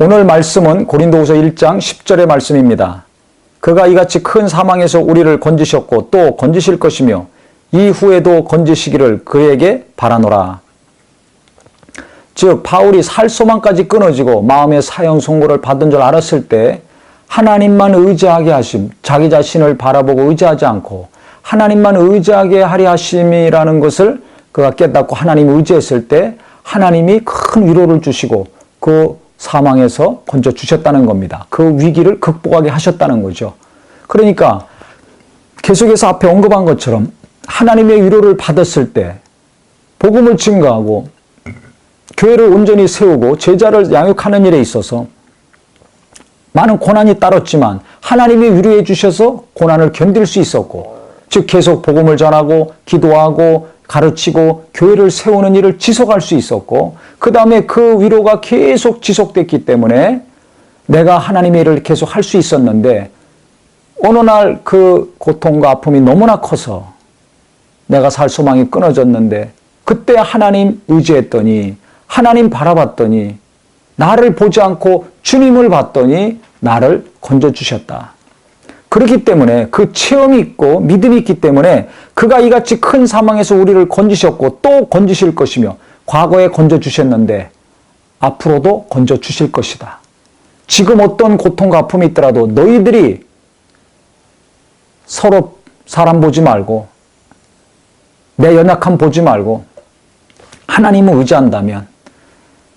오늘 말씀은 고린도후서 1장 10절의 말씀입니다. 그가 이같이 큰 사망에서 우리를 건지셨고 또 건지실 것이며 이후에도 건지시기를 그에게 바라노라. 즉 바울이 살 소망까지 끊어지고 마음의 사형 선고를 받은 줄 알았을 때 하나님만 의지하게 하심, 자기 자신을 바라보고 의지하지 않고 하나님만 의지하게 하려 하심이라는 것을 그가 깨닫고 하나님 의지했을 때 하나님이 큰 위로를 주시고 그 사망에서 건져주셨다는 겁니다. 그 위기를 극복하게 하셨다는 거죠. 그러니까 계속해서 앞에 언급한 것처럼 하나님의 위로를 받았을 때 복음을 증거하고 교회를 온전히 세우고 제자를 양육하는 일에 있어서 많은 고난이 따랐지만 하나님이 위로해 주셔서 고난을 견딜 수 있었고, 즉 계속 복음을 전하고 기도하고 가르치고 교회를 세우는 일을 지속할 수 있었고, 그 다음에 그 위로가 계속 지속됐기 때문에 내가 하나님의 일을 계속 할 수 있었는데 어느 날 그 고통과 아픔이 너무나 커서 내가 살 소망이 끊어졌는데 그때 하나님 의지했더니 하나님 바라봤더니 나를 보지 않고 주님을 봤더니 나를 건져주셨다. 그렇기 때문에 그 체험이 있고 믿음이 있기 때문에 그가 이같이 큰 사망에서 우리를 건지셨고 또 건지실 것이며 과거에 건져주셨는데 앞으로도 건져주실 것이다. 지금 어떤 고통과 아픔이 있더라도 너희들이 서로 사람 보지 말고 내 연약함 보지 말고 하나님을 의지한다면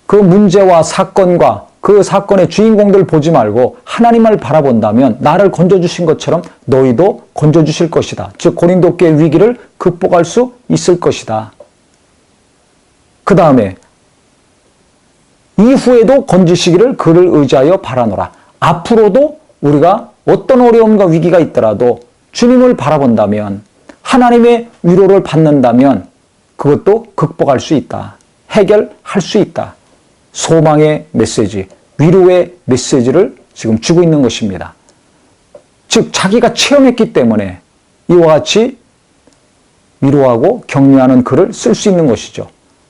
그 문제와 사건과 그 사건의 주인공들 보지 말고 하나님을 바라본다면 나를 건져주신 것처럼 너희도 건져주실 것이다. 즉 고린도 교회의 위기를 극복할 수 있을 것이다. 그 다음에 이후에도 건지시기를 그를 의지하여 바라노라. 앞으로도 우리가 어떤 어려움과 위기가 있더라도 주님을 바라본다면 하나님의 위로를 받는다면 그것도 극복할 수 있다. 해결할 수 있다. 소망의 메시지, 위로의 메시지를 지금 주고 있는 것입니다. 즉 자기가 체험했기 때문에 이와 같이 위로하고 격려하는 글을 쓸 수 있는 것이죠.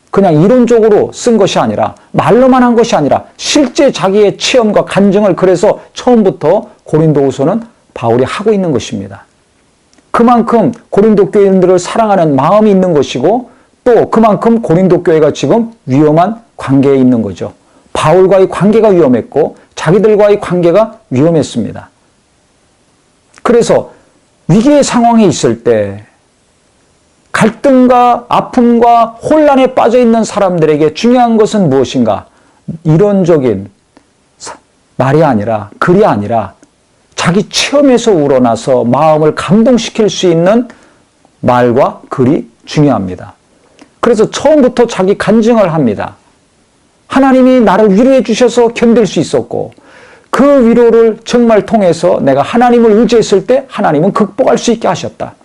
그냥 이론적으로 쓴 것이 아니라 말로만 한 것이 아니라 실제 자기의 체험과 간증을 그래서 처음부터 고린도후서는 바울이 하고 있는 것입니다. 그만큼 고린도 교인들을 사랑하는 마음이 있는 것이고 또 그만큼 고린도 교회가 지금 위험한 관계에 있는 거죠. 바울과의 관계가 위험했고 자기들과의 관계가 위험했습니다. 그래서 위기의 상황에 있을 때 갈등과 아픔과 혼란에 빠져 있는 사람들에게 중요한 것은 무엇인가? 이론적인 말이 아니라 글이 아니라 자기 체험에서 우러나서 마음을 감동시킬 수 있는 말과 글이 중요합니다. 그래서 처음부터 자기 간증을 합니다. 하나님이 나를 위로해 주셔서 견딜 수 있었고 그 위로를 정말 통해서 내가 하나님을 의지했을 때 하나님은 극복할 수 있게 하셨다.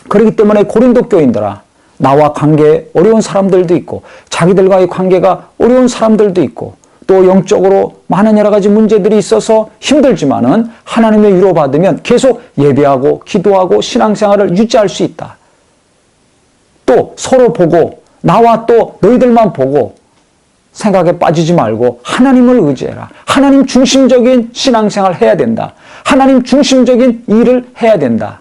그렇기 때문에 고린도 교인들아, 나와 관계 어려운 사람들도 있고 자기들과의 관계가 어려운 사람들도 있고 또 영적으로 많은 여러 가지 문제들이 있어서 힘들지만은 하나님의 위로받으면 계속 예배하고 기도하고 신앙생활을 유지할 수 있다. 또 서로 보고 나와 또 너희들만 보고 생각에 빠지지 말고 하나님을 의지해라. 하나님 중심적인 신앙생활을 해야 된다. 하나님 중심적인 일을 해야 된다.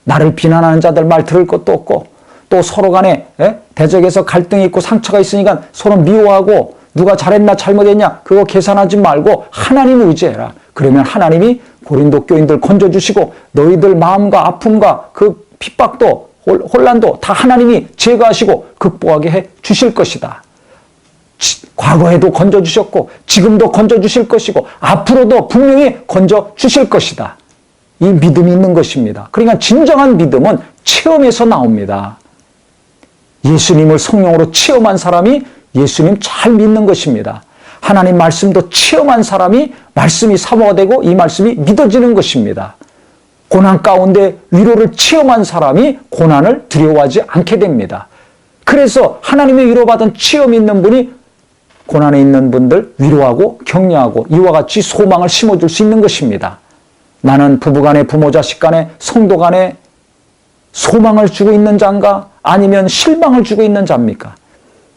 나를 비난하는 자들 말 들을 것도 없고 또 서로 간에 대적에서 갈등이 있고 상처가 있으니까 서로 미워하고 누가 잘했나 잘못했냐 그거 계산하지 말고 하나님을 의지해라. 그러면 하나님이 고린도 교인들 건져주시고 너희들 마음과 아픔과 그 핍박도 혼란도 다 하나님이 제거하시고 극복하게 해 주실 것이다. 과거에도 건져주셨고 지금도 건져주실 것이고 앞으로도 분명히 건져주실 것이다. 이 믿음이 있는 것입니다. 그러니까 진정한 믿음은 체험에서 나옵니다. 예수님을 성령으로 체험한 사람이 예수님 잘 믿는 것입니다. 하나님 말씀도 체험한 사람이 말씀이 사모가 되고 이 말씀이 믿어지는 것입니다. 고난 가운데 위로를 체험한 사람이 고난을 두려워하지 않게 됩니다. 그래서 하나님의 위로받은 체험이 있는 분이 고난에 있는 분들 위로하고 격려하고 이와 같이 소망을 심어줄 수 있는 것입니다. 나는 부부간에 부모 자식 간에 성도 간에 소망을 주고 있는 자인가 아니면 실망을 주고 있는 자입니까?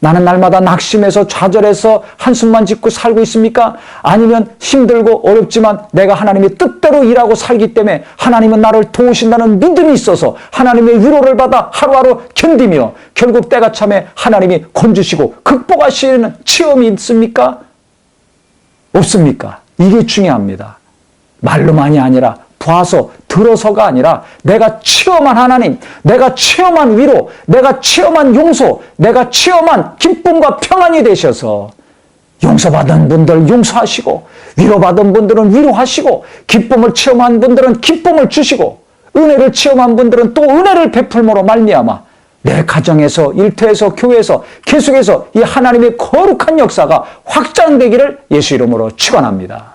나는 날마다 낙심해서 좌절해서 한숨만 짓고 살고 있습니까? 아니면 힘들고 어렵지만 내가 하나님의 뜻대로 일하고 살기 때문에 하나님은 나를 도우신다는 믿음이 있어서 하나님의 위로를 받아 하루하루 견디며 결국 때가 참에 하나님이 건주시고 극복하시는 체험이 있습니까? 없습니까? 이게 중요합니다. 말로만이 아니라 봐서 들어서가 아니라 내가 체험한 하나님, 내가 체험한 위로, 내가 체험한 용서, 내가 체험한 기쁨과 평안이 되셔서 용서받은 분들 용서하시고 위로받은 분들은 위로하시고 기쁨을 체험한 분들은 기쁨을 주시고 은혜를 체험한 분들은 또 은혜를 베풀므로 말미암아 내 가정에서 일터에서 교회에서 계속해서 이 하나님의 거룩한 역사가 확장되기를 예수 이름으로 축원합니다.